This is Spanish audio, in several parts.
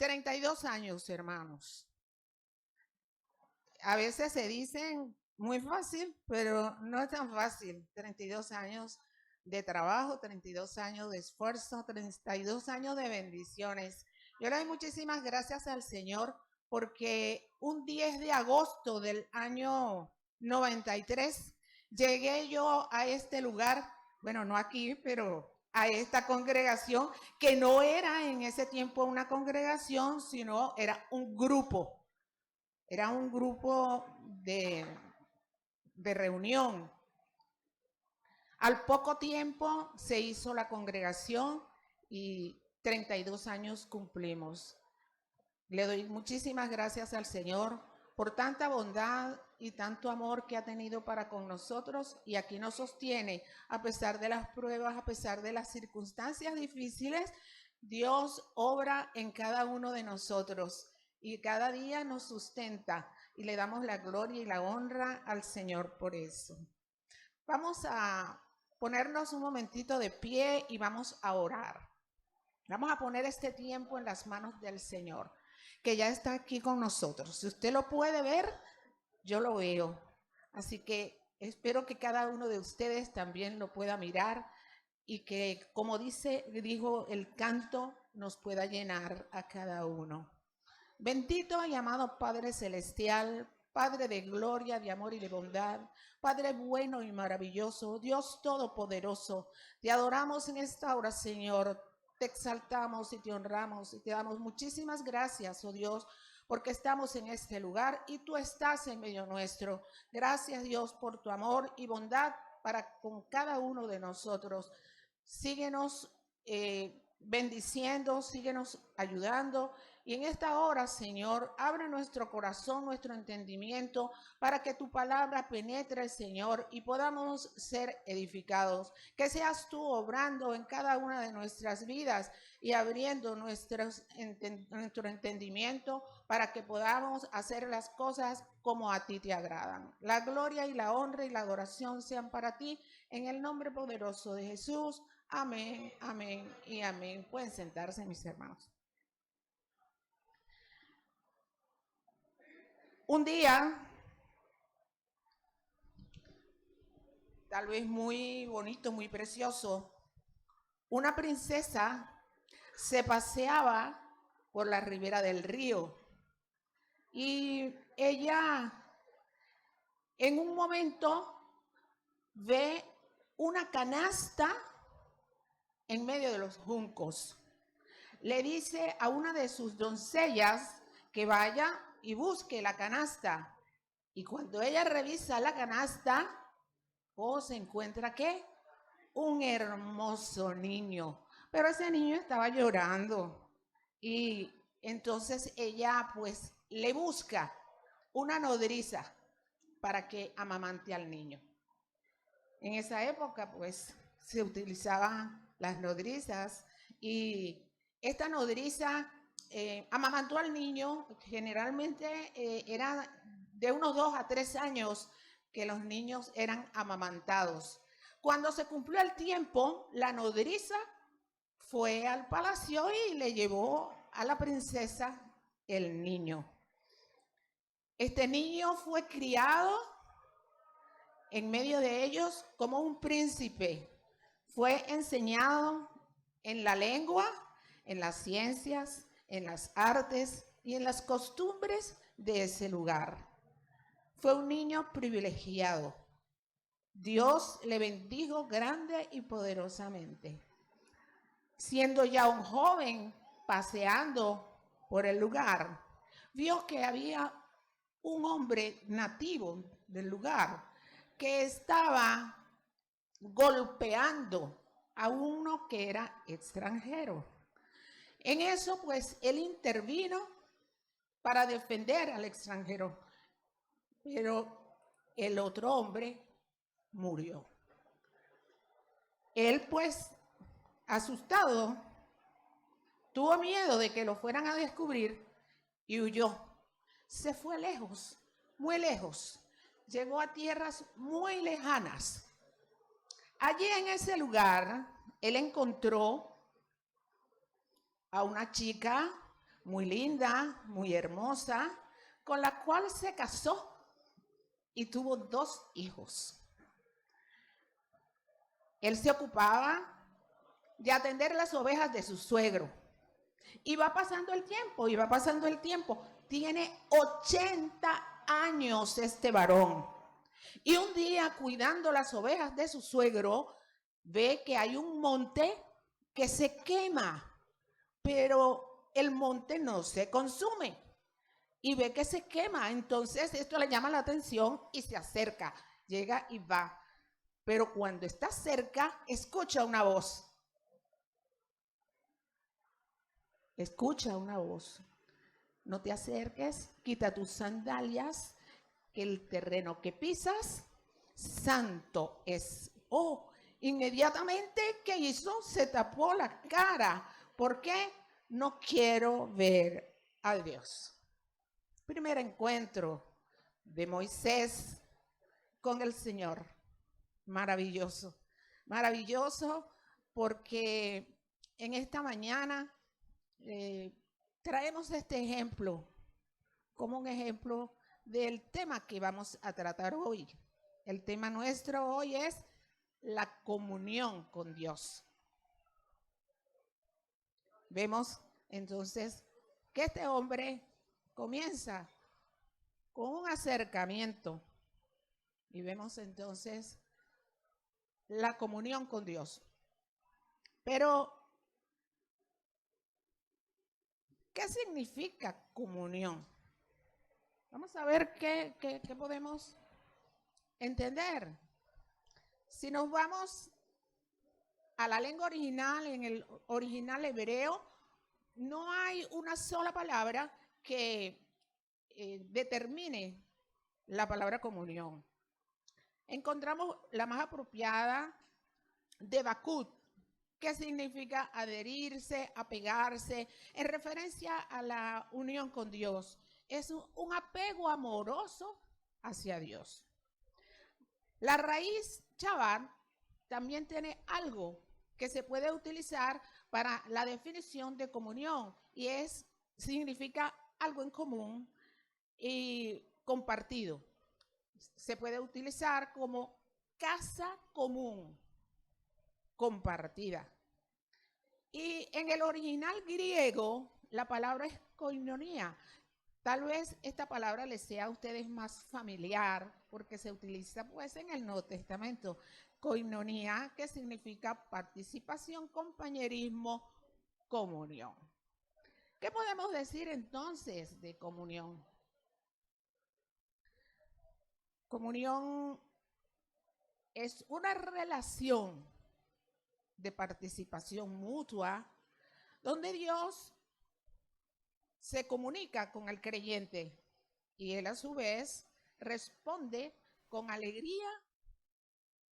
32 años, hermanos. A veces se dicen muy fácil, pero no es tan fácil. 32 años de trabajo, 32 años de esfuerzo, 32 años de bendiciones. Yo le doy muchísimas gracias al Señor porque un 10 de agosto del año 93 llegué yo a este lugar, bueno, no aquí, pero a esta congregación, que no era en ese tiempo una congregación, sino era un grupo. Era un grupo de reunión. Al poco tiempo se hizo la congregación y 32 años cumplimos. Le doy muchísimas gracias al Señor por tanta bondad y tanto amor que ha tenido para con nosotros, y aquí nos sostiene a pesar de las pruebas, a pesar de las circunstancias difíciles. Dios obra en cada uno de nosotros y cada día nos sustenta, y le damos la gloria y la honra al Señor por eso. Vamos a ponernos un momentito de pie y vamos a orar. Vamos a poner este tiempo en las manos del Señor, que ya está aquí con nosotros. Si usted lo puede ver, yo lo veo. Así que espero que cada uno de ustedes también lo pueda mirar y que, como dijo el canto, nos pueda llenar a cada uno. Bendito y amado Padre Celestial, Padre de gloria, de amor y de bondad, Padre bueno y maravilloso, Dios todopoderoso, te adoramos en esta hora, Señor. Te exaltamos y te honramos y te damos muchísimas gracias, oh Dios, porque estamos en este lugar y tú estás en medio nuestro. Gracias, Dios, por tu amor y bondad para con cada uno de nosotros. Síguenos bendiciendo, síguenos ayudando. Y en esta hora, Señor, abre nuestro corazón, nuestro entendimiento, para que tu palabra penetre, Señor, y podamos ser edificados. Que seas tú obrando en cada una de nuestras vidas y abriendo nuestro entendimiento para que podamos hacer las cosas como a ti te agradan. La gloria y la honra y la adoración sean para ti, en el nombre poderoso de Jesús. Amén, amén y amén. Pueden sentarse, mis hermanos. Un día, tal vez muy bonito, muy precioso, una princesa se paseaba por la ribera del río y ella en un momento ve una canasta en medio de los juncos. Le dice a una de sus doncellas que vaya y busque la canasta. Y cuando ella revisa la canasta, se encuentra ¿qué? Un hermoso niño. Pero ese niño estaba llorando. Y entonces ella pues le busca una nodriza para que amamante al niño. En esa época pues se utilizaban las nodrizas, y esta nodriza amamantó al niño. Generalmente era de unos 2 a 3 años que los niños eran amamantados. Cuando se cumplió el tiempo, la nodriza fue al palacio y le llevó a la princesa el niño. Este niño fue criado en medio de ellos como un príncipe. Fue enseñado en la lengua, en las ciencias, en las artes y en las costumbres de ese lugar. Fue un niño privilegiado. Dios le bendijo grande y poderosamente. Siendo ya un joven, paseando por el lugar, vio que había un hombre nativo del lugar que estaba golpeando a uno que era extranjero. En eso, pues, él intervino para defender al extranjero, pero el otro hombre murió. Él, pues, asustado, tuvo miedo de que lo fueran a descubrir y huyó. Se fue lejos, muy lejos. Llegó a tierras muy lejanas. Allí en ese lugar, él encontró a una chica muy linda, muy hermosa, con la cual se casó y tuvo 2 hijos. Él se ocupaba de atender las ovejas de su suegro. Y va pasando el tiempo, y va pasando el tiempo. Tiene 80 años este varón. Y un día, cuidando las ovejas de su suegro, ve que hay un monte que se quema, pero el monte no se consume. Y ve que se quema. Entonces esto le llama la atención y se acerca. Llega y va. Pero cuando está cerca, escucha una voz. Escucha una voz. No te acerques, quita tus sandalias, que el terreno que pisas, santo es. Oh, inmediatamente, ¿qué hizo? Se tapó la cara. ¿Por qué? No quiero ver a Dios. Primer encuentro de Moisés con el Señor. Maravilloso, maravilloso, porque en esta mañana traemos este ejemplo como un ejemplo del tema que vamos a tratar hoy. El tema nuestro hoy es la comunión con Dios. Vemos entonces que este hombre comienza con un acercamiento y vemos entonces la comunión con Dios. Pero, ¿qué significa comunión? Vamos a ver qué podemos entender. Si nos vamos a la lengua original, en el original hebreo, no hay una sola palabra que determine la palabra comunión. Encontramos la más apropiada de Bakut, que significa adherirse, apegarse, en referencia a la unión con Dios. Es un apego amoroso hacia Dios. La raíz chavar también tiene algo que se puede utilizar para la definición de comunión y significa algo en común y compartido. Se puede utilizar como casa común, compartida. Y en el original griego, la palabra es koinonia. Tal vez esta palabra les sea a ustedes más familiar porque se utiliza pues en el Nuevo Testamento. Koinonia, que significa participación, compañerismo, comunión. ¿Qué podemos decir entonces de comunión? Comunión es una relación de participación mutua donde Dios se comunica con el creyente y él a su vez responde con alegría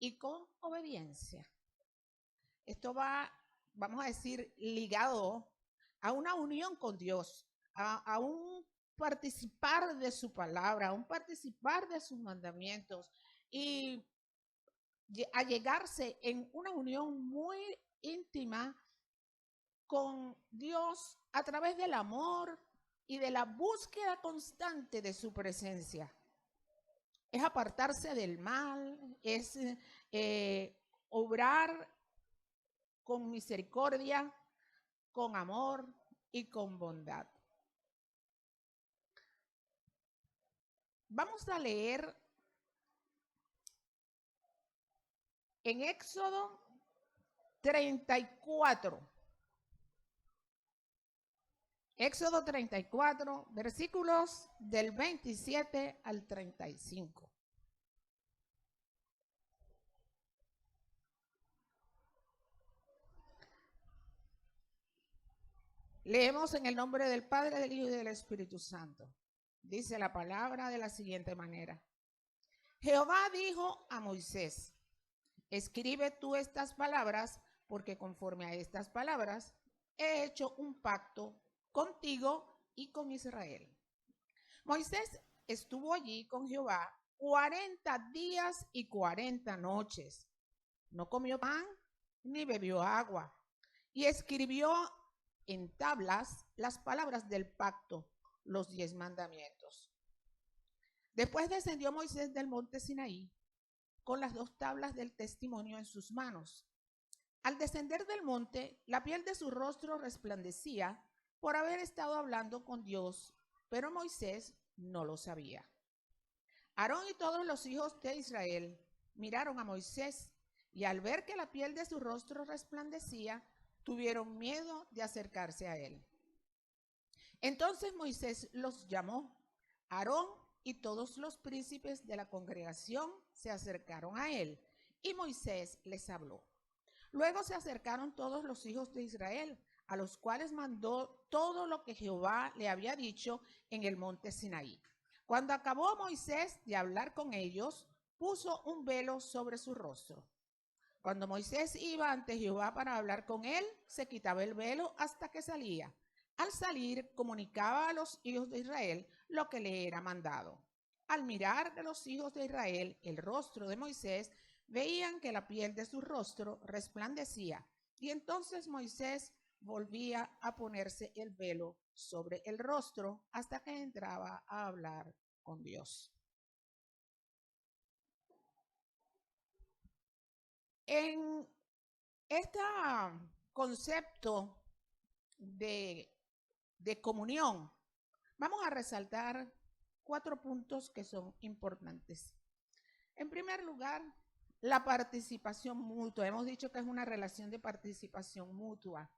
y con obediencia. Esto va, vamos a decir, ligado a una unión con Dios, a un participar de su palabra, a un participar de sus mandamientos y a llegarse en una unión muy íntima con Dios a través del amor y de la búsqueda constante de su presencia. Es apartarse del mal, es obrar con misericordia, con amor y con bondad. Vamos a leer en Éxodo 34. Éxodo 34, versículos del 27 al 35. Leemos en el nombre del Padre, del Hijo y del Espíritu Santo. Dice la palabra de la siguiente manera. Jehová dijo a Moisés, escribe tú estas palabras, porque conforme a estas palabras he hecho un pacto contigo y con Israel. Moisés estuvo allí con Jehová 40 días y 40 noches. No comió pan ni bebió agua. Y escribió en tablas las palabras del pacto, los 10 mandamientos. Después descendió Moisés del monte Sinaí con las 2 tablas del testimonio en sus manos. Al descender del monte, la piel de su rostro resplandecía por haber estado hablando con Dios, pero Moisés no lo sabía. Aarón y todos los hijos de Israel miraron a Moisés y al ver que la piel de su rostro resplandecía, tuvieron miedo de acercarse a él. Entonces Moisés los llamó. Aarón y todos los príncipes de la congregación se acercaron a él y Moisés les habló. Luego se acercaron todos los hijos de Israel, a los cuales mandó todo lo que Jehová le había dicho en el monte Sinaí. Cuando acabó Moisés de hablar con ellos, puso un velo sobre su rostro. Cuando Moisés iba ante Jehová para hablar con él, se quitaba el velo hasta que salía. Al salir, comunicaba a los hijos de Israel lo que le era mandado. Al mirar de los hijos de Israel el rostro de Moisés, veían que la piel de su rostro resplandecía, y entonces Moisés volvía a ponerse el velo sobre el rostro hasta que entraba a hablar con Dios. En este concepto de comunión, vamos a resaltar 4 puntos que son importantes. En primer lugar, la participación mutua. Hemos dicho que es una relación de participación mutua.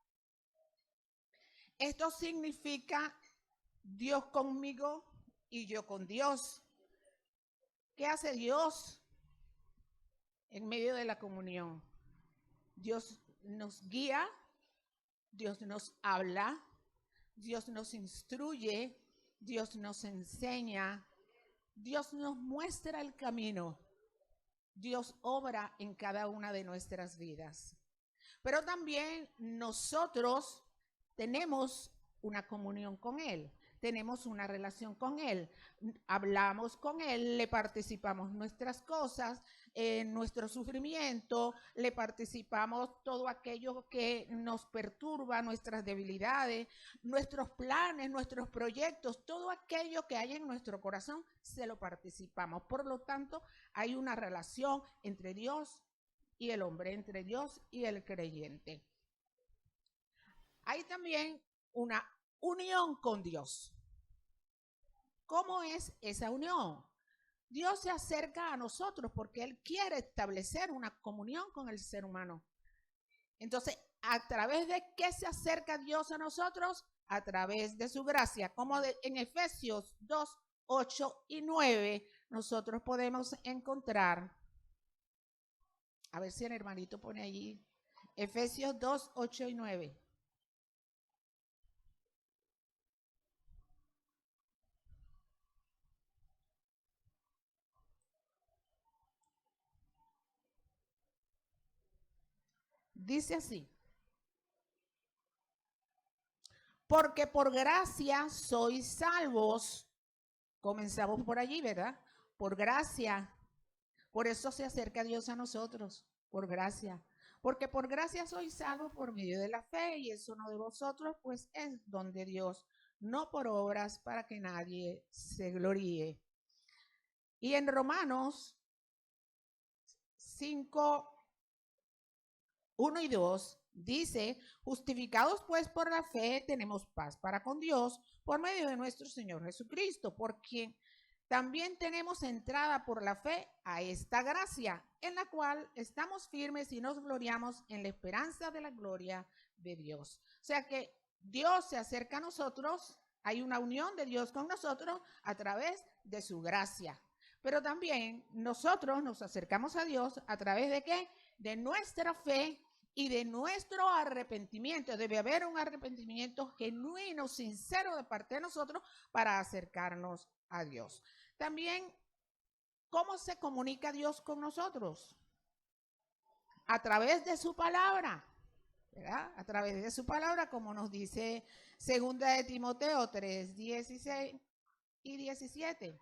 Esto significa Dios conmigo y yo con Dios. ¿Qué hace Dios en medio de la comunión? Dios nos guía, Dios nos habla, Dios nos instruye, Dios nos enseña, Dios nos muestra el camino. Dios obra en cada una de nuestras vidas. Pero también nosotros tenemos una comunión con Él, tenemos una relación con Él, hablamos con Él, le participamos nuestras cosas, nuestro sufrimiento, le participamos todo aquello que nos perturba, nuestras debilidades, nuestros planes, nuestros proyectos, todo aquello que hay en nuestro corazón, se lo participamos. Por lo tanto, hay una relación entre Dios y el hombre, entre Dios y el creyente. Hay también una unión con Dios. ¿Cómo es esa unión? Dios se acerca a nosotros porque Él quiere establecer una comunión con el ser humano. Entonces, ¿a través de qué se acerca Dios a nosotros? A través de su gracia. Como en Efesios 2, 8 y 9, nosotros podemos encontrar, a ver si el hermanito pone allí, Efesios 2, 8 y 9. Dice así: porque por gracia sois salvos. Comenzamos por allí, ¿verdad? Por gracia. Por eso se acerca Dios a nosotros, por gracia. Porque por gracia sois salvos por medio de la fe, y eso no de vosotros, pues es don de Dios, no por obras para que nadie se gloríe. Y en Romanos 5, 1 y 2 dice: justificados pues por la fe, tenemos paz para con Dios por medio de nuestro Señor Jesucristo, por quien también tenemos entrada por la fe a esta gracia, en la cual estamos firmes y nos gloriamos en la esperanza de la gloria de Dios. O sea que Dios se acerca a nosotros, hay una unión de Dios con nosotros a través de su gracia. Pero también nosotros nos acercamos a Dios a través de ¿qué? De nuestra fe y de nuestro arrepentimiento. Debe haber un arrepentimiento genuino, sincero de parte de nosotros para acercarnos a Dios. También, ¿cómo se comunica Dios con nosotros? A través de su palabra, ¿verdad? A través de su palabra, como nos dice 2 de Timoteo 3, 16 y 17.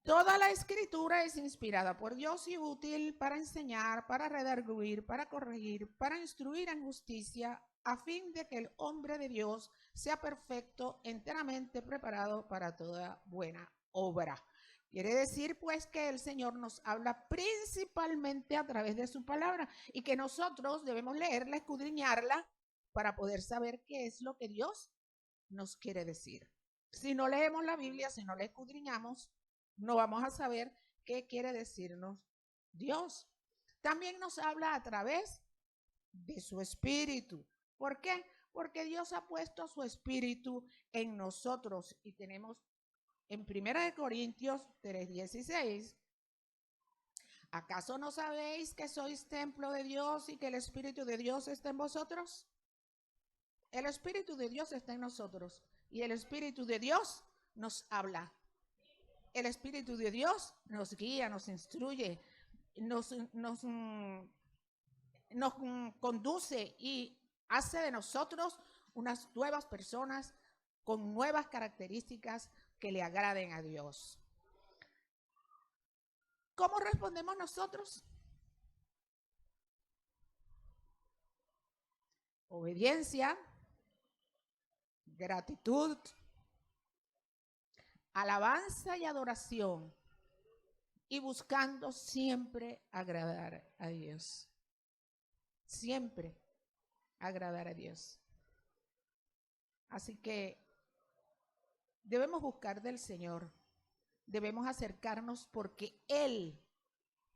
Toda la escritura es inspirada por Dios y útil para enseñar, para redarguir, para corregir, para instruir en justicia, a fin de que el hombre de Dios sea perfecto, enteramente preparado para toda buena obra. Quiere decir pues que el Señor nos habla principalmente a través de su palabra y que nosotros debemos leerla, escudriñarla para poder saber qué es lo que Dios nos quiere decir. Si no leemos la Biblia, si no la escudriñamos, no vamos a saber qué quiere decirnos Dios. También nos habla a través de su espíritu. ¿Por qué? Porque Dios ha puesto su espíritu en nosotros y tenemos en 1 Corintios 3:16. ¿Acaso no sabéis que sois templo de Dios y que el espíritu de Dios está en vosotros? El espíritu de Dios está en nosotros y el espíritu de Dios nos habla. El Espíritu de Dios nos guía, nos instruye, nos conduce y hace de nosotros unas nuevas personas con nuevas características que le agraden a Dios. ¿Cómo respondemos nosotros? Obediencia, gratitud, alabanza y adoración, y buscando siempre agradar a Dios. Siempre agradar a Dios. Así que debemos buscar del Señor, debemos acercarnos porque Él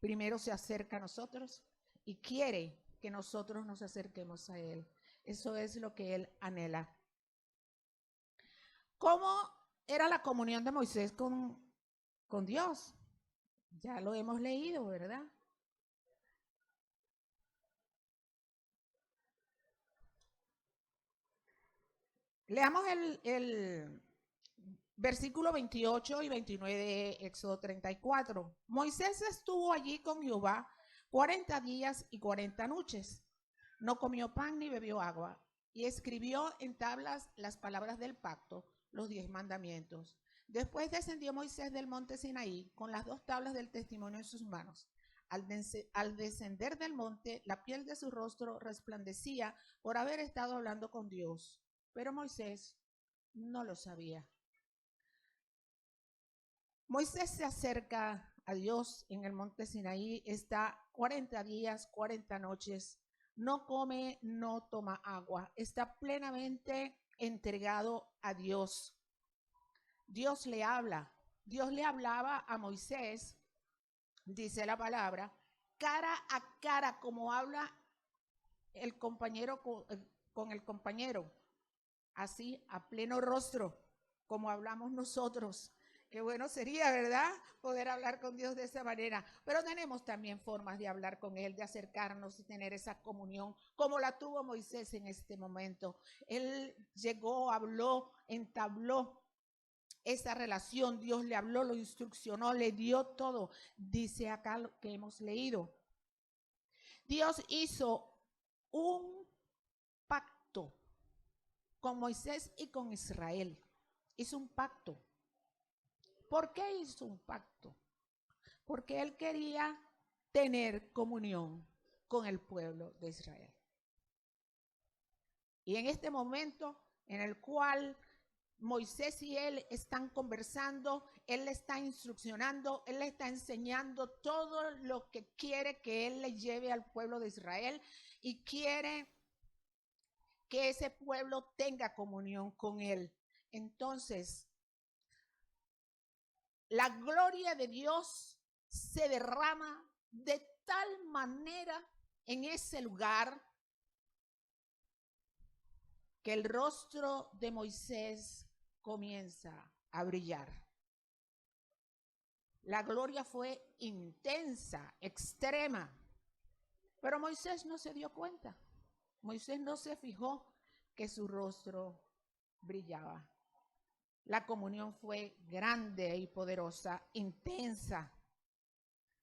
primero se acerca a nosotros y quiere que nosotros nos acerquemos a Él. Eso es lo que Él anhela. ¿Cómo era la comunión de Moisés con Dios? Ya lo hemos leído, ¿verdad? Leamos el versículo 28 y 29 de Éxodo 34. Moisés estuvo allí con Jehová 40 días y 40 noches. No comió pan ni bebió agua. Y escribió en tablas las palabras del pacto, los 10 mandamientos. Después descendió Moisés del monte Sinaí con las 2 tablas del testimonio en sus manos. Al descender del monte, la piel de su rostro resplandecía por haber estado hablando con Dios. Pero Moisés no lo sabía. Moisés se acerca a Dios en el monte Sinaí, está 40 días, 40 noches, no come, no toma agua, está plenamente entregado a Dios. Dios le habla, Dios le hablaba a Moisés, dice la palabra, cara a cara, como habla el compañero con el compañero, así a pleno rostro, como hablamos nosotros. Qué bueno sería, ¿verdad? Poder hablar con Dios de esa manera. Pero tenemos también formas de hablar con Él, de acercarnos y tener esa comunión, como la tuvo Moisés en este momento. Él llegó, habló, entabló esa relación. Dios le habló, lo instruccionó, le dio todo. Dice acá lo que hemos leído. Dios hizo un pacto con Moisés y con Israel. Hizo un pacto. ¿Por qué hizo un pacto? Porque él quería tener comunión con el pueblo de Israel. Y en este momento en el cual Moisés y él están conversando, él le está instruccionando, él le está enseñando todo lo que quiere que él le lleve al pueblo de Israel y quiere que ese pueblo tenga comunión con él. Entonces, la gloria de Dios se derrama de tal manera en ese lugar que el rostro de Moisés comienza a brillar. La gloria fue intensa, extrema, pero Moisés no se dio cuenta. Moisés no se fijó que su rostro brillaba. La comunión fue grande y poderosa, intensa.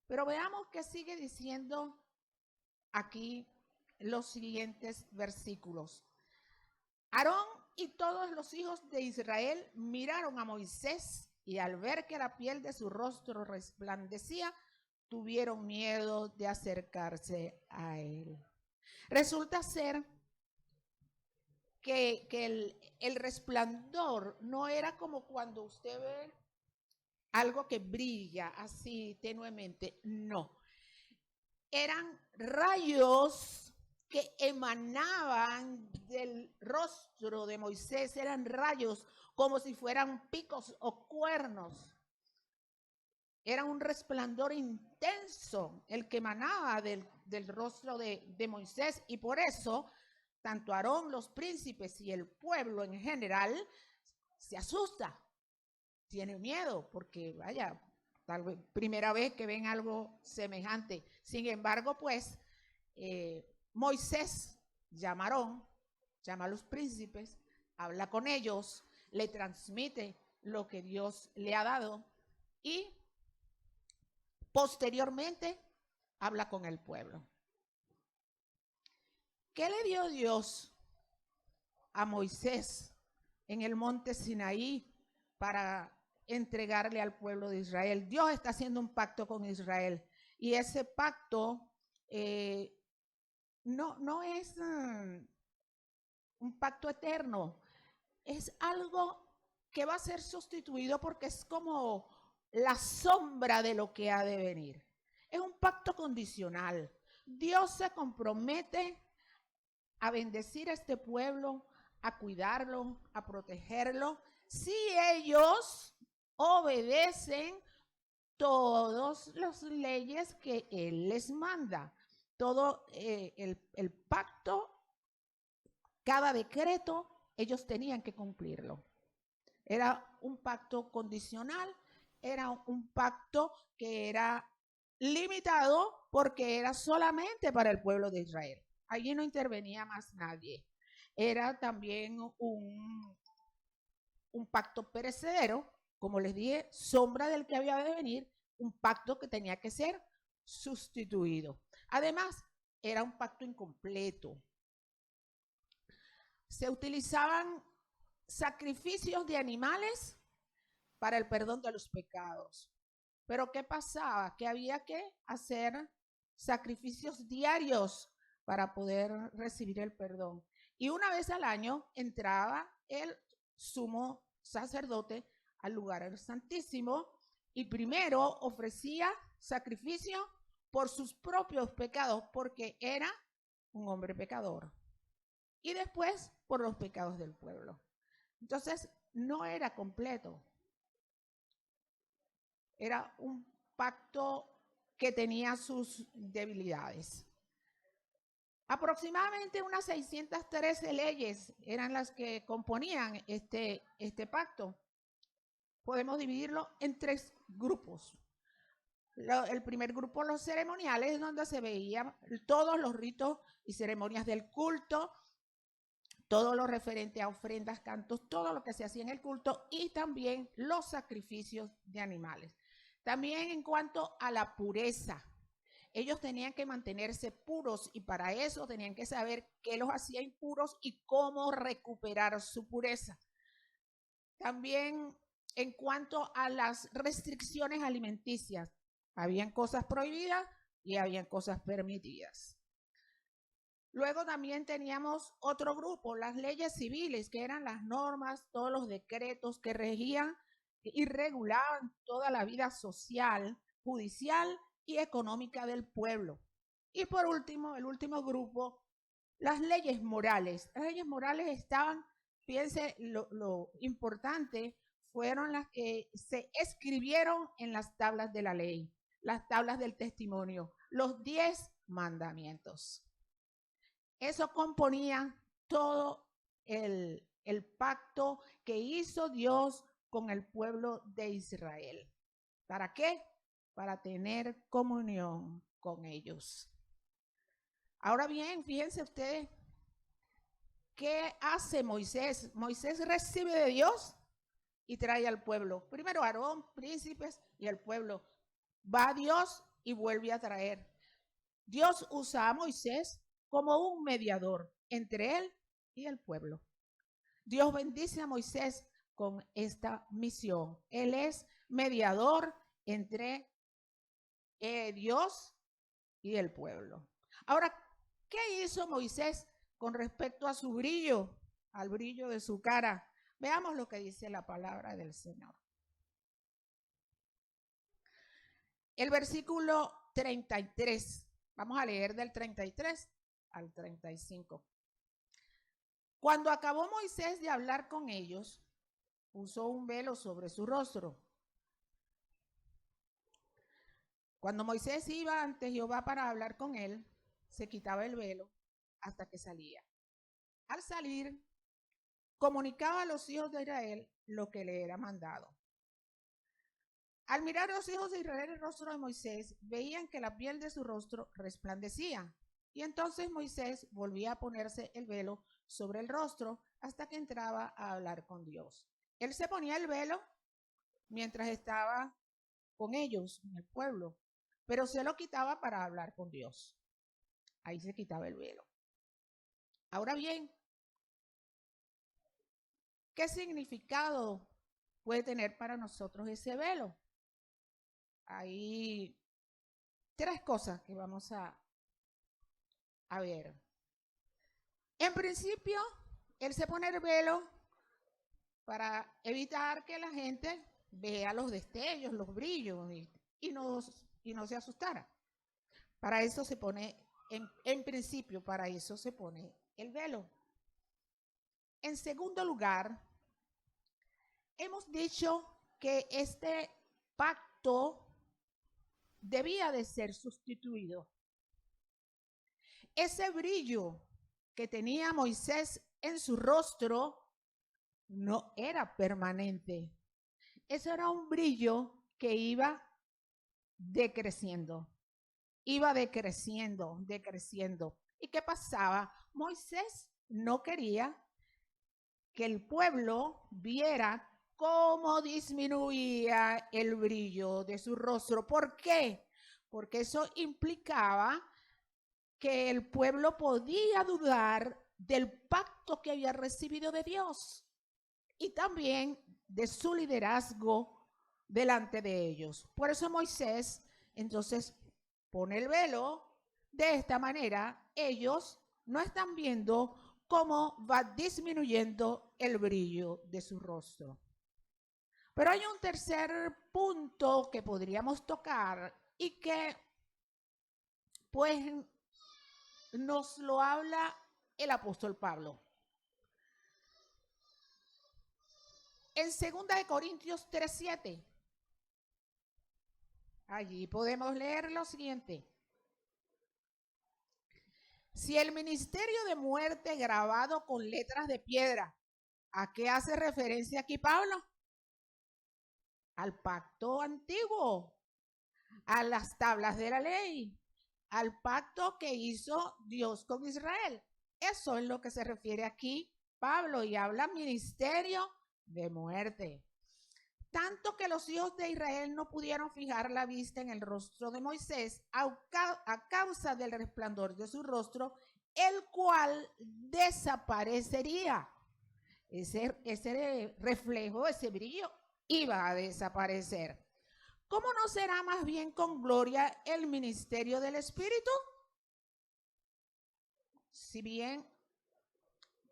Pero veamos qué sigue diciendo aquí los siguientes versículos. Aarón y todos los hijos de Israel miraron a Moisés y al ver que la piel de su rostro resplandecía, tuvieron miedo de acercarse a él. Resulta ser que el resplandor no era como cuando usted ve algo que brilla así tenuemente, no. Eran rayos que emanaban del rostro de Moisés, eran rayos como si fueran picos o cuernos. Era un resplandor intenso el que emanaba del rostro de Moisés, y por eso tanto Aarón, los príncipes y el pueblo en general se asusta, tiene miedo, porque vaya, tal vez primera vez que ven algo semejante. Sin embargo, pues Moisés llama a Aarón, llama a los príncipes, habla con ellos, le transmite lo que Dios le ha dado y posteriormente habla con el pueblo. ¿Qué le dio Dios a Moisés en el monte Sinaí para entregarle al pueblo de Israel? Dios está haciendo un pacto con Israel, y ese pacto no es un pacto eterno, es algo que va a ser sustituido porque es como la sombra de lo que ha de venir. Es un pacto condicional. Dios se compromete a bendecir a este pueblo, a cuidarlo, a protegerlo, si ellos obedecen todas las leyes que Él les manda. Todo el pacto, cada decreto, ellos tenían que cumplirlo. Era un pacto condicional, era un pacto que era limitado porque era solamente para el pueblo de Israel. Allí no intervenía más nadie. Era también un pacto perecedero, como les dije, sombra del que había de venir, un pacto que tenía que ser sustituido. Además, era un pacto incompleto. Se utilizaban sacrificios de animales para el perdón de los pecados. Pero ¿qué pasaba? Que había que hacer sacrificios diarios para poder recibir el perdón. Y una vez al año entraba el sumo sacerdote al lugar santísimo y primero ofrecía sacrificio por sus propios pecados, porque era un hombre pecador, y después por los pecados del pueblo. Entonces no era completo. Era un pacto que tenía sus debilidades. Aproximadamente unas 613 leyes eran las que componían este pacto. Podemos dividirlo en 3 grupos. El primer grupo, los ceremoniales, donde se veían todos los ritos y ceremonias del culto, todo lo referente a ofrendas, cantos, todo lo que se hacía en el culto, y también los sacrificios de animales. También en cuanto a la pureza, ellos tenían que mantenerse puros, y para eso tenían que saber qué los hacía impuros y cómo recuperar su pureza. También en cuanto a las restricciones alimenticias, habían cosas prohibidas y habían cosas permitidas. Luego también teníamos otro grupo, las leyes civiles, que eran las normas, todos los decretos que regían y regulaban toda la vida social, judicial y económica del pueblo. Y por último, el último grupo, las leyes morales. Las leyes morales estaban, fíjense, lo importante, fueron las que se escribieron en las tablas de la ley, las tablas del testimonio, los 10 mandamientos. Eso componía todo el pacto que hizo Dios con el pueblo de Israel. ¿Para qué? Para tener comunión con ellos. Ahora bien, fíjense ustedes, ¿qué hace Moisés? Moisés recibe de Dios y trae al pueblo. Primero Aarón, príncipes y el pueblo. Va a Dios y vuelve a traer. Dios usa a Moisés como un mediador entre él y el pueblo. Dios bendice a Moisés con esta misión. Él es mediador entre Dios y el pueblo. Ahora, ¿qué hizo Moisés con respecto a su brillo, al brillo de su cara? Veamos lo que dice la palabra del Señor. El versículo 33, vamos a leer del 33 al 35. Cuando acabó Moisés de hablar con ellos, puso un velo sobre su rostro. Cuando Moisés iba ante Jehová para hablar con él, se quitaba el velo hasta que salía. Al salir, comunicaba a los hijos de Israel lo que le era mandado. Al mirar a los hijos de Israel el rostro de Moisés, veían que la piel de su rostro resplandecía. Y entonces Moisés volvía a ponerse el velo sobre el rostro hasta que entraba a hablar con Dios. Él se ponía el velo mientras estaba con ellos, en el pueblo, pero se lo quitaba para hablar con Dios. Ahí se quitaba el velo. Ahora bien, ¿qué significado puede tener para nosotros ese velo? Hay tres cosas que vamos a ver. En principio, él se pone el velo para evitar que la gente vea los destellos, los brillos y no se asustara. Para eso se pone, en principio, para eso se pone el velo. En segundo lugar, hemos dicho que este pacto debía de ser sustituido. Ese brillo que tenía Moisés en su rostro no era permanente. Ese era un brillo que iba decreciendo. Iba decreciendo. ¿Y qué pasaba? Moisés no quería que el pueblo viera cómo disminuía el brillo de su rostro. ¿Por qué? Porque eso implicaba que el pueblo podía dudar del pacto que había recibido de Dios y también de su liderazgo delante de ellos. Por eso Moisés entonces pone el velo. De esta manera ellos no están viendo cómo va disminuyendo el brillo de su rostro. Pero hay un tercer punto que podríamos tocar y que pues nos lo habla el apóstol Pablo. En 2 Corintios 3:7, allí podemos leer lo siguiente. Si el ministerio de muerte grabado con letras de piedra, ¿a qué hace referencia aquí Pablo? Al pacto antiguo, a las tablas de la ley, al pacto que hizo Dios con Israel. Eso es lo que se refiere aquí Pablo y habla ministerio de muerte. Tanto que los hijos de Israel no pudieron fijar la vista en el rostro de Moisés a causa del resplandor de su rostro, el cual desaparecería. Ese reflejo, ese brillo, iba a desaparecer. ¿Cómo no será más bien con gloria el ministerio del Espíritu?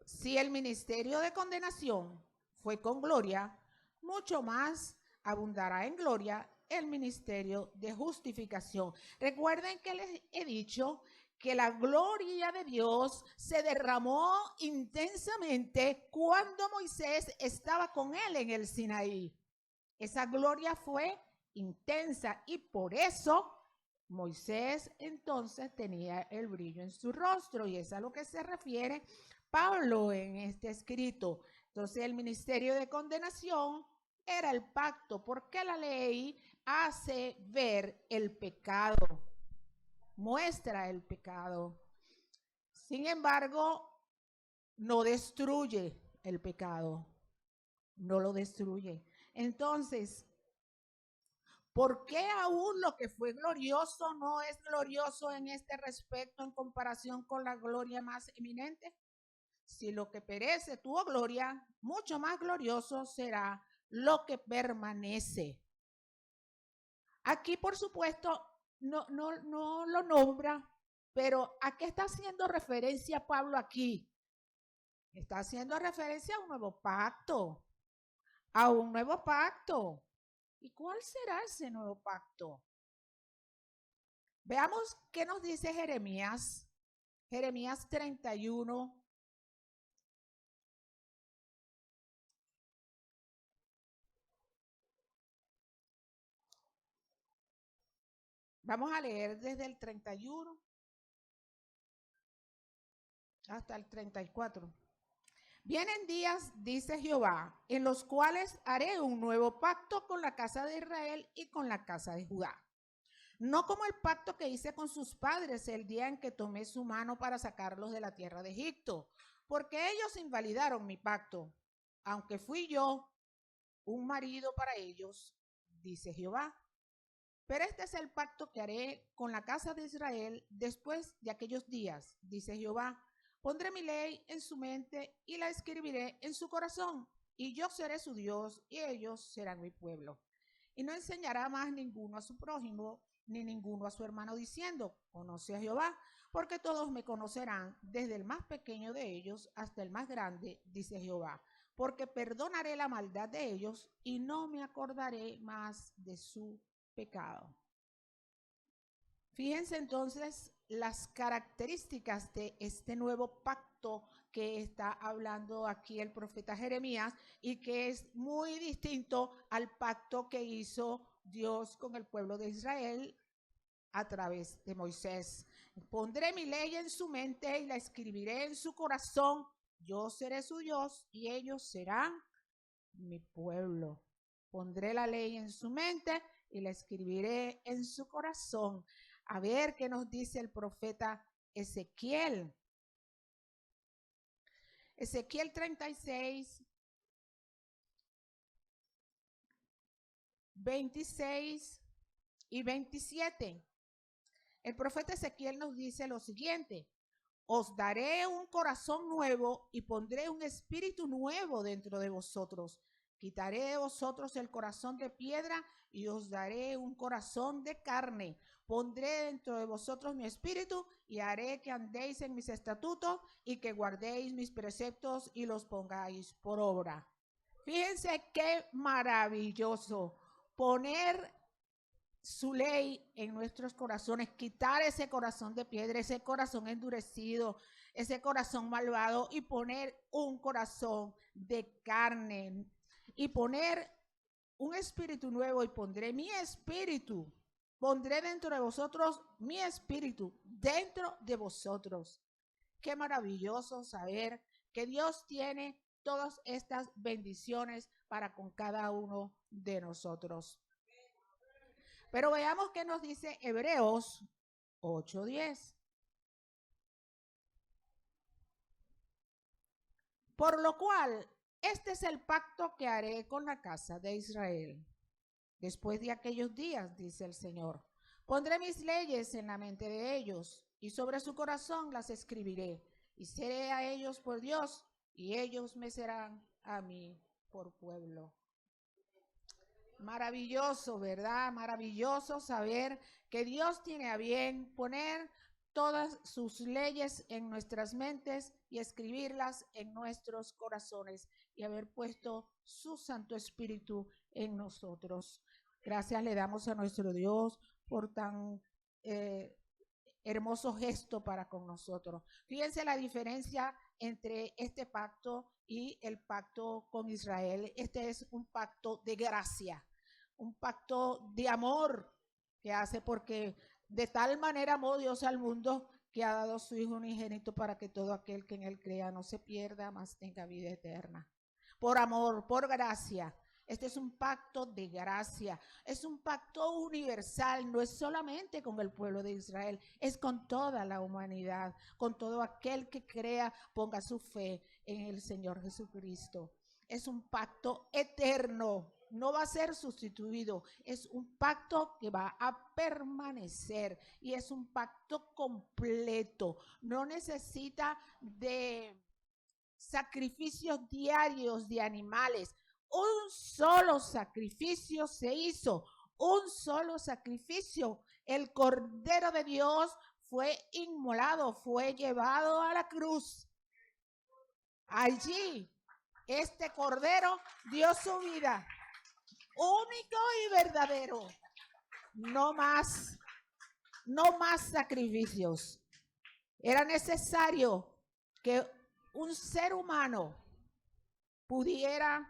Si el ministerio de condenación fue con gloria, mucho más abundará en gloria el ministerio de justificación. Recuerden que les he dicho que la gloria de Dios se derramó intensamente cuando Moisés estaba con él en el Sinaí. Esa gloria fue intensa y por eso Moisés entonces tenía el brillo en su rostro y es a lo que se refiere Pablo en este escrito. Entonces el ministerio de condenación era el pacto porque la ley hace ver el pecado, muestra el pecado. Sin embargo, no destruye el pecado, no lo destruye. Entonces, ¿por qué aún lo que fue glorioso no es glorioso en este respecto en comparación con la gloria más eminente? Si lo que perece tuvo gloria, mucho más glorioso será lo que permanece. Aquí, por supuesto, no lo nombra, pero ¿a qué está haciendo referencia Pablo aquí? Está haciendo referencia a un nuevo pacto, a un nuevo pacto. ¿Y cuál será ese nuevo pacto? Veamos qué nos dice Jeremías. Jeremías 31. Vamos a leer desde el 31 hasta el 34. Vienen días, dice Jehová, en los cuales haré un nuevo pacto con la casa de Israel y con la casa de Judá. No como el pacto que hice con sus padres el día en que tomé su mano para sacarlos de la tierra de Egipto, porque ellos invalidaron mi pacto, aunque fui yo un marido para ellos, dice Jehová. Pero este es el pacto que haré con la casa de Israel después de aquellos días, dice Jehová. Pondré mi ley en su mente y la escribiré en su corazón, y yo seré su Dios y ellos serán mi pueblo. Y no enseñará más ninguno a su prójimo, ni ninguno a su hermano, diciendo, conoce a Jehová, porque todos me conocerán, desde el más pequeño de ellos hasta el más grande, dice Jehová, porque perdonaré la maldad de ellos y no me acordaré más de su pecado. Fíjense entonces las características de este nuevo pacto que está hablando aquí el profeta Jeremías y que es muy distinto al pacto que hizo Dios con el pueblo de Israel a través de Moisés. Pondré mi ley en su mente y la escribiré en su corazón. Yo seré su Dios y ellos serán mi pueblo. Pondré la ley en su mente y la escribiré en su corazón. A ver qué nos dice el profeta Ezequiel. Ezequiel 36, 26 y 27. El profeta Ezequiel nos dice lo siguiente: os daré un corazón nuevo y pondré un espíritu nuevo dentro de vosotros. Quitaré de vosotros el corazón de piedra y os daré un corazón de carne. Pondré dentro de vosotros mi espíritu y haré que andéis en mis estatutos y que guardéis mis preceptos y los pongáis por obra. Fíjense qué maravilloso poner su ley en nuestros corazones, quitar ese corazón de piedra, ese corazón endurecido, ese corazón malvado y poner un corazón de carne y poner un espíritu nuevo y pondré mi espíritu, pondré dentro de vosotros mi espíritu, dentro de vosotros. Qué maravilloso saber que Dios tiene todas estas bendiciones para con cada uno de nosotros. Pero veamos qué nos dice Hebreos 8:10. Por lo cual, este es el pacto que haré con la casa de Israel. Después de aquellos días, dice el Señor, pondré mis leyes en la mente de ellos y sobre su corazón las escribiré y seré a ellos por Dios y ellos me serán a mí por pueblo. Maravilloso, ¿verdad? Maravilloso saber que Dios tiene a bien poner todas sus leyes en nuestras mentes y escribirlas en nuestros corazones y haber puesto su Santo Espíritu en nosotros. Gracias le damos a nuestro Dios por tan hermoso gesto para con nosotros. Fíjense la diferencia entre este pacto y el pacto con Israel. Este es un pacto de gracia, un pacto de amor que hace porque de tal manera amó Dios al mundo que ha dado su Hijo unigénito para que todo aquel que en él crea no se pierda, mas tenga vida eterna. Por amor, por gracia. Este es un pacto de gracia, es un pacto universal, no es solamente con el pueblo de Israel, es con toda la humanidad, con todo aquel que crea, ponga su fe en el Señor Jesucristo. Es un pacto eterno, no va a ser sustituido, es un pacto que va a permanecer y es un pacto completo, no necesita de sacrificios diarios de animales. Un solo sacrificio se hizo, un solo sacrificio. El Cordero de Dios fue inmolado, fue llevado a la cruz. Allí, este Cordero dio su vida, único y verdadero. No más sacrificios. Era necesario que un ser humano pudiera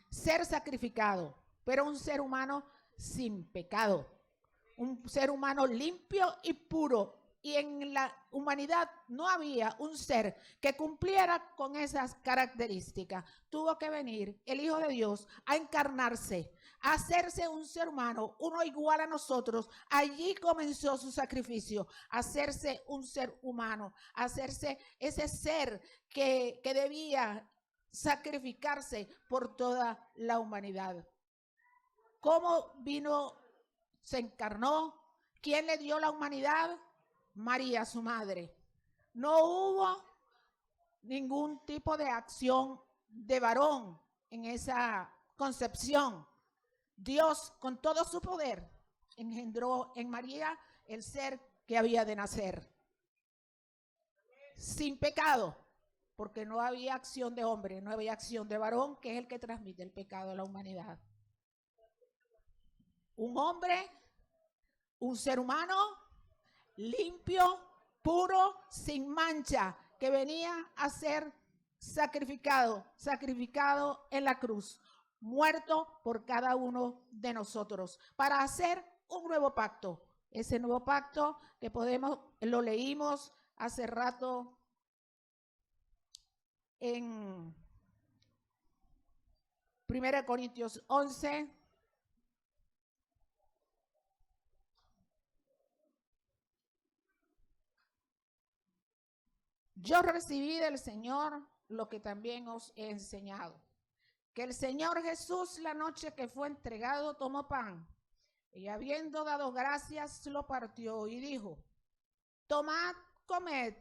ser sacrificado, pero un ser humano sin pecado, un ser humano limpio y puro. Y en la humanidad no había un ser que cumpliera con esas características. Tuvo que venir el Hijo de Dios a encarnarse, a hacerse un ser humano, uno igual a nosotros. Allí comenzó su sacrificio, a hacerse un ser humano, a hacerse ese ser que debía sacrificarse por toda la humanidad. ¿Cómo vino? Se encarnó. ¿Quién le dio la humanidad? María, su madre. No hubo ningún tipo de acción de varón en esa concepción. Dios, con todo su poder, engendró en María el ser que había de nacer. Sin pecado, porque no había acción de hombre, no había acción de varón, que es el que transmite el pecado a la humanidad. Un hombre, un ser humano limpio, puro, sin mancha, que venía a ser sacrificado en la cruz, muerto por cada uno de nosotros, para hacer un nuevo pacto. Ese nuevo pacto que lo leímos hace rato en 1 Corintios 11. Yo recibí del Señor lo que también os he enseñado, que el Señor Jesús, la noche que fue entregado, tomó pan y habiendo dado gracias, lo partió y dijo: tomad, comed,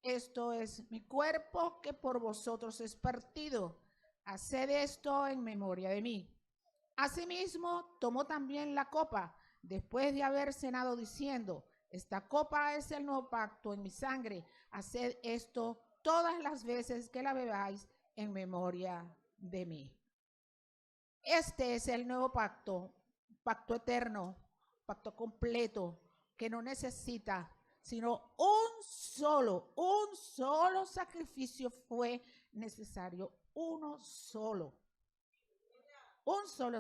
esto es mi cuerpo que por vosotros es partido. Haced esto en memoria de mí. Asimismo, tomó también la copa después de haber cenado, diciendo: esta copa es el nuevo pacto en mi sangre. Haced esto todas las veces que la bebáis en memoria de mí. Este es el nuevo pacto, pacto eterno, pacto completo, que no necesita sino un solo sacrificio fue necesario, un solo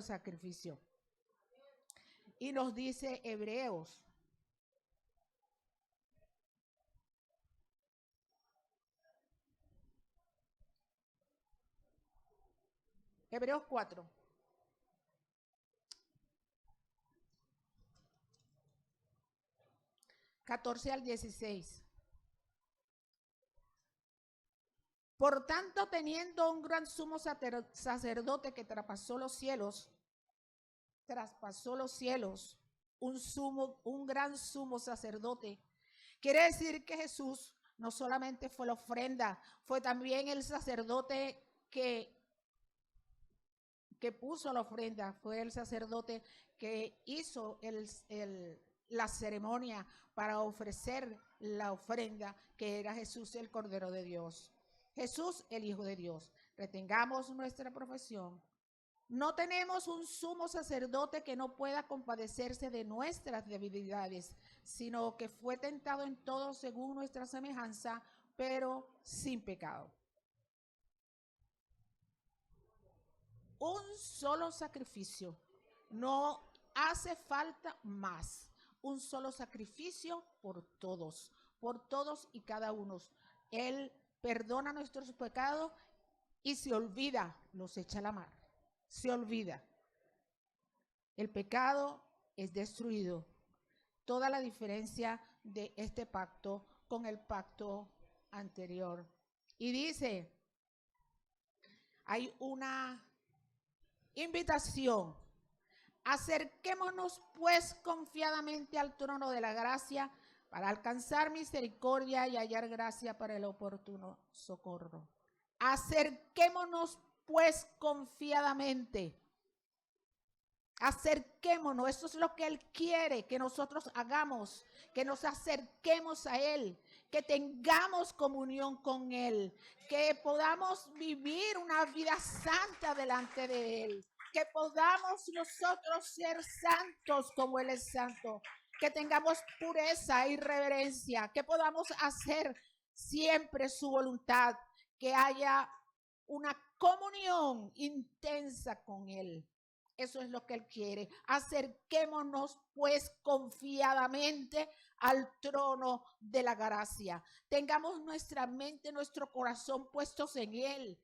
sacrificio. Y nos dice Hebreos 4. (14 al 16). Por tanto, teniendo un gran sumo sacerdote que traspasó los cielos, un gran sumo sacerdote, quiere decir que Jesús no solamente fue la ofrenda, fue también el sacerdote que puso la ofrenda, fue el sacerdote que hizo la ceremonia para ofrecer la ofrenda, que era Jesús, el Cordero de Dios. Jesús, el Hijo de Dios. Retengamos nuestra profesión. No tenemos un sumo sacerdote que no pueda compadecerse de nuestras debilidades, sino que fue tentado en todo según nuestra semejanza, pero sin pecado. Un solo sacrificio, no hace falta más. Un solo sacrificio por todos y cada uno. Él perdona nuestros pecados y se olvida, los echa a la mar. Se olvida. El pecado es destruido. Toda la diferencia de este pacto con el pacto anterior. Y dice, hay una invitación: acerquémonos pues confiadamente al trono de la gracia para alcanzar misericordia y hallar gracia para el oportuno socorro. Acerquémonos pues confiadamente. Acerquémonos, eso es lo que Él quiere que nosotros hagamos, que nos acerquemos a Él, que tengamos comunión con Él, que podamos vivir una vida santa delante de Él, que podamos nosotros ser santos como Él es santo, que tengamos pureza y reverencia, que podamos hacer siempre su voluntad, que haya una comunión intensa con Él. Eso es lo que Él quiere. Acerquémonos pues confiadamente al trono de la gracia. Tengamos nuestra mente, nuestro corazón puestos en Él.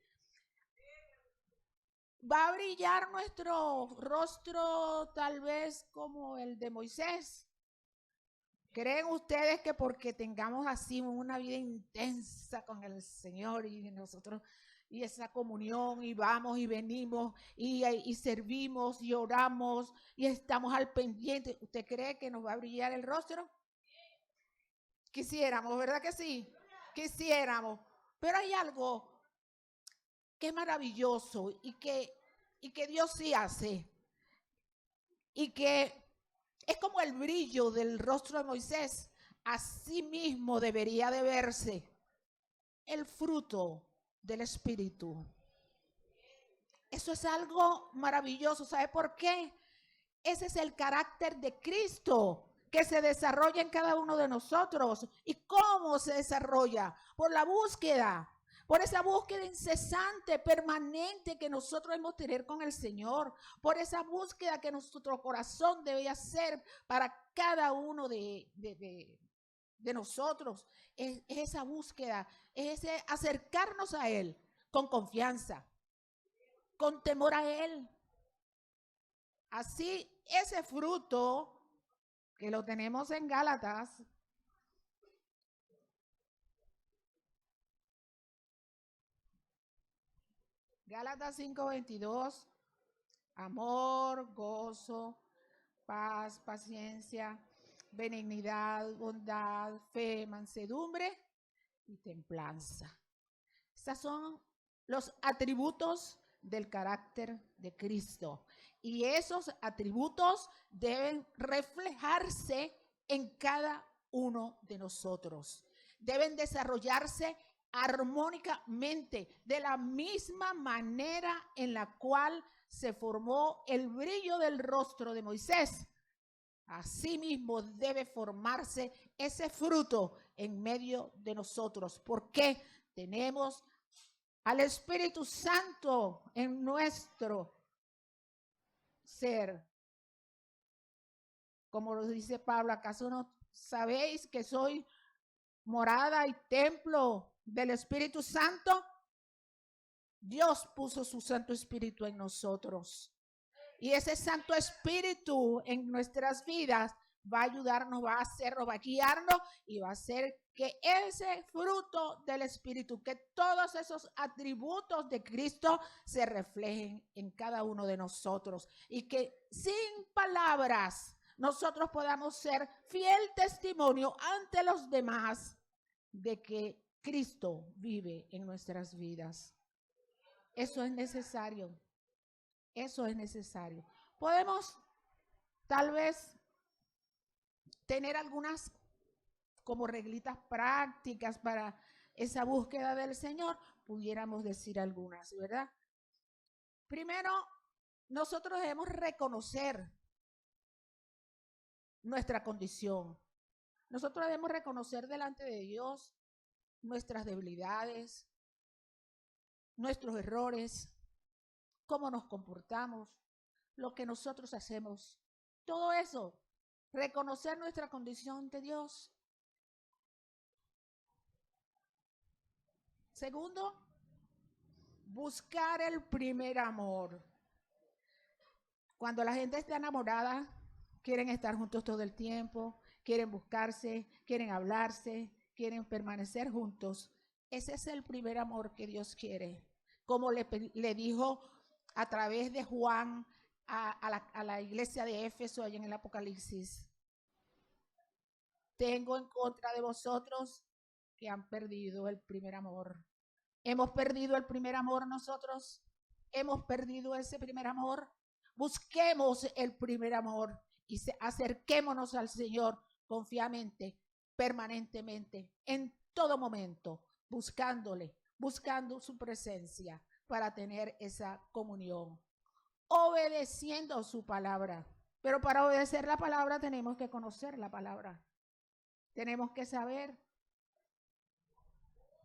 Va a brillar nuestro rostro tal vez como el de Moisés. ¿Creen ustedes que porque tengamos así una vida intensa con el Señor y nosotros y esa comunión y vamos y venimos y servimos y oramos y estamos al pendiente, ¿usted cree que nos va a brillar el rostro? Quisiéramos, ¿verdad que sí? Quisiéramos. Pero hay algo que es maravilloso y que Dios sí hace y que es como el brillo del rostro de Moisés. Así mismo debería de verse el fruto del Espíritu. Eso es algo maravilloso. ¿Sabe por qué? Ese es el carácter de Cristo que se desarrolla en cada uno de nosotros. ¿Y cómo se desarrolla? Por la búsqueda. Por esa búsqueda incesante, permanente que nosotros debemos tener con el Señor. Por esa búsqueda que nuestro corazón debe hacer para cada uno de nosotros. Es esa búsqueda, es ese acercarnos a Él con confianza, con temor a Él. Así, ese fruto que lo tenemos en Gálatas, Gálatas 5:22, amor, gozo, paz, paciencia, benignidad, bondad, fe, mansedumbre y templanza. Estos son los atributos del carácter de Cristo. Y esos atributos deben reflejarse en cada uno de nosotros. Deben desarrollarse armónicamente de la misma manera en la cual se formó el brillo del rostro de Moisés. Asimismo debe formarse ese fruto en medio de nosotros, porque tenemos al Espíritu Santo en nuestro ser. Como lo dice Pablo, ¿acaso no sabéis que soy morada y templo del Espíritu Santo? Dios puso su Santo Espíritu en nosotros. Y ese Santo Espíritu en nuestras vidas va a ayudarnos, va a hacernos, va a guiarnos y va a hacer que ese fruto del Espíritu, que todos esos atributos de Cristo se reflejen en cada uno de nosotros y que sin palabras nosotros podamos ser fiel testimonio ante los demás de que Cristo vive en nuestras vidas. Eso es necesario. Eso es necesario. Podemos tal vez tener algunas como reglitas prácticas para esa búsqueda del Señor. Pudiéramos decir algunas, ¿verdad? Primero, nosotros debemos reconocer nuestra condición. Nosotros debemos reconocer delante de Dios nuestras debilidades, nuestros errores, cómo nos comportamos, lo que nosotros hacemos. Todo eso, reconocer nuestra condición ante Dios. Segundo, buscar el primer amor. Cuando la gente está enamorada, quieren estar juntos todo el tiempo, quieren buscarse, quieren hablarse, quieren permanecer juntos. Ese es el primer amor que Dios quiere. Como le dijo a través de Juan a la iglesia de Éfeso, allá en el Apocalipsis. tengo en contra de vosotros que han perdido el primer amor. ¿Hemos perdido el primer amor nosotros? ¿Hemos perdido ese primer amor? Busquemos el primer amor y acerquémonos al Señor confiadamente, permanentemente, en todo momento, buscándole, buscando su presencia para tener esa comunión, obedeciendo su palabra. Pero para obedecer la palabra tenemos que conocer la palabra. Tenemos que saber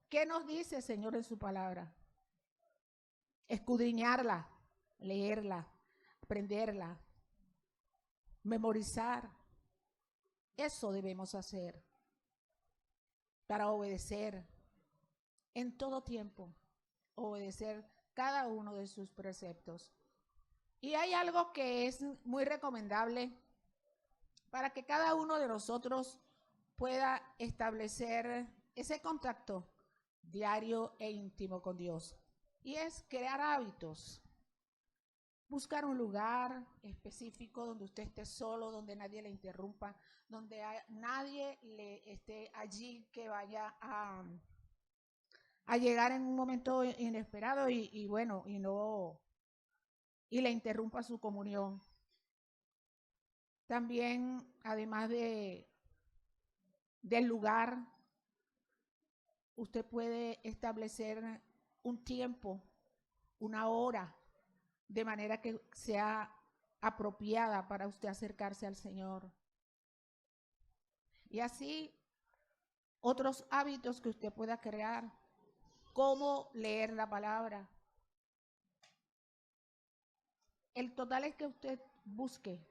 qué nos dice el Señor en su palabra. Escudriñarla, leerla, aprenderla, memorizar. Eso debemos hacer para obedecer en todo tiempo, obedecer cada uno de sus preceptos. Y hay algo que es muy recomendable para que cada uno de nosotros pueda establecer ese contacto diario e íntimo con Dios. Y es crear hábitos. Buscar un lugar específico donde usted esté solo, donde nadie le interrumpa, donde nadie le esté allí que vaya a llegar en un momento inesperado y le interrumpa su comunión. También, además del lugar, usted puede establecer un tiempo, una hora, de manera que sea apropiada para usted acercarse al Señor. Y así, otros hábitos que usted pueda crear, cómo leer la palabra. El total es que usted busque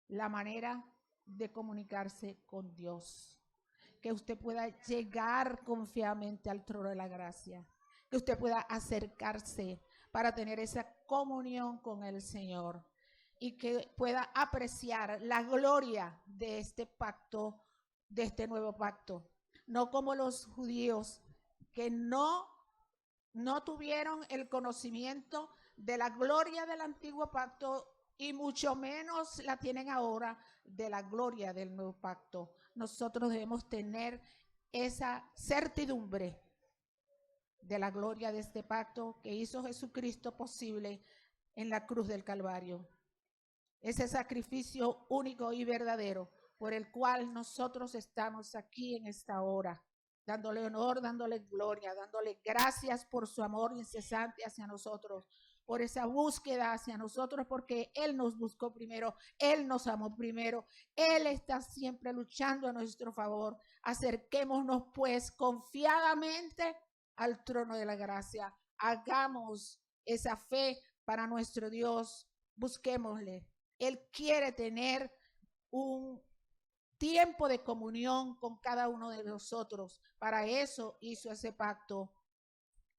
la manera de comunicarse con Dios, que usted pueda llegar confiadamente al trono de la gracia, que usted pueda acercarse para tener esa comunión con el Señor y que pueda apreciar la gloria de este pacto, de este nuevo pacto. No como los judíos que no tuvieron el conocimiento de la gloria del antiguo pacto y mucho menos la tienen ahora de la gloria del nuevo pacto. Nosotros debemos tener esa certidumbre de la gloria de este pacto que hizo Jesucristo posible en la cruz del Calvario. Ese sacrificio único y verdadero por el cual nosotros estamos aquí en esta hora, dándole honor, dándole gloria, dándole gracias por su amor incesante hacia nosotros, por esa búsqueda hacia nosotros, porque Él nos buscó primero, Él nos amó primero, Él está siempre luchando a nuestro favor. Acerquémonos pues confiadamente al trono de la gracia, hagamos esa fe para nuestro Dios, busquémosle. Él quiere tener un tiempo de comunión con cada uno de nosotros. Para eso hizo ese pacto.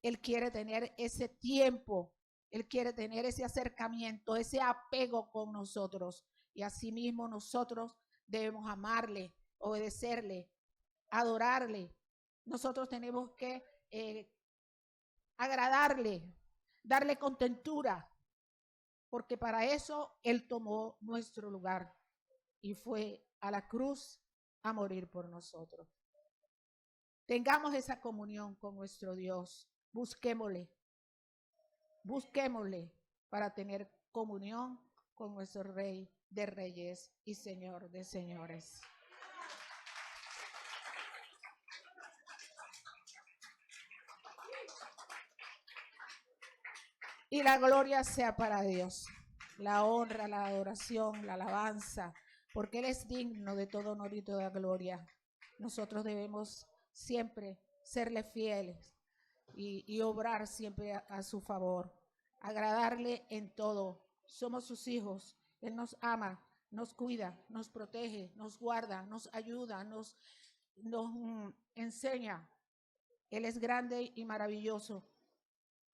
Él quiere tener ese tiempo. Él quiere tener ese acercamiento, ese apego con nosotros. Y asimismo nosotros debemos amarle, obedecerle, adorarle. Nosotros tenemos que agradarle, darle contentura, porque para eso Él tomó nuestro lugar y fue a la cruz a morir por nosotros. Tengamos esa comunión con nuestro Dios. Busquémosle para tener comunión con nuestro Rey de Reyes y Señor de Señores. Y la gloria sea para Dios, la honra, la adoración, la alabanza, porque Él es digno de todo honor y toda gloria. Nosotros debemos siempre serle fieles y obrar siempre a su favor, agradarle en todo. Somos sus hijos, Él nos ama, nos cuida, nos protege, nos guarda, nos ayuda, nos enseña. Él es grande y maravilloso.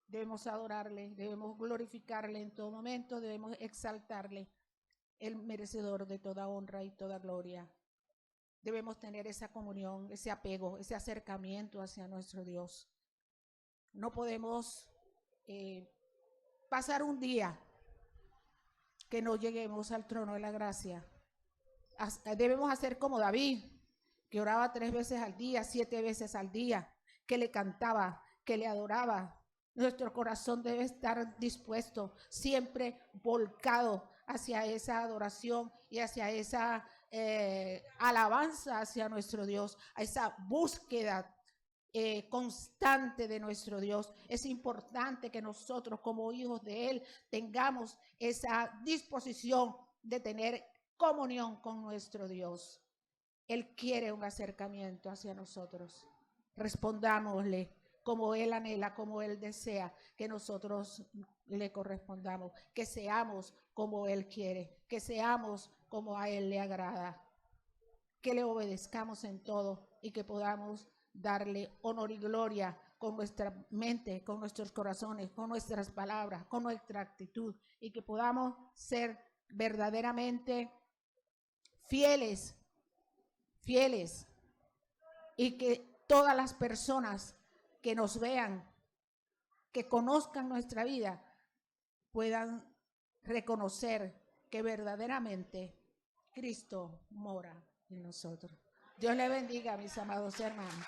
Debemos adorarle, debemos glorificarle en todo momento, debemos exaltarle, el merecedor de toda honra y toda gloria. Debemos tener esa comunión, ese apego, ese acercamiento hacia nuestro Dios. No podemos pasar un día que no lleguemos al trono de la gracia. Debemos hacer como David. que oraba 3 veces al día, 7 veces al día, que le cantaba, que le adoraba. Nuestro corazón debe estar dispuesto, siempre volcado hacia esa adoración y hacia esa alabanza hacia nuestro Dios, a esa búsqueda constante de nuestro Dios. Es importante que nosotros como hijos de Él tengamos esa disposición de tener comunión con nuestro Dios. Él quiere un acercamiento hacia nosotros. Respondámosle como Él anhela, como Él desea que nosotros le correspondamos, que seamos como Él quiere, que seamos como a Él le agrada, que le obedezcamos en todo y que podamos darle honor y gloria con nuestra mente, con nuestros corazones, con nuestras palabras, con nuestra actitud, y que podamos ser verdaderamente fieles, y que todas las personas que nos vean, que conozcan nuestra vida, puedan reconocer que verdaderamente Cristo mora en nosotros. Dios le bendiga, mis amados hermanos.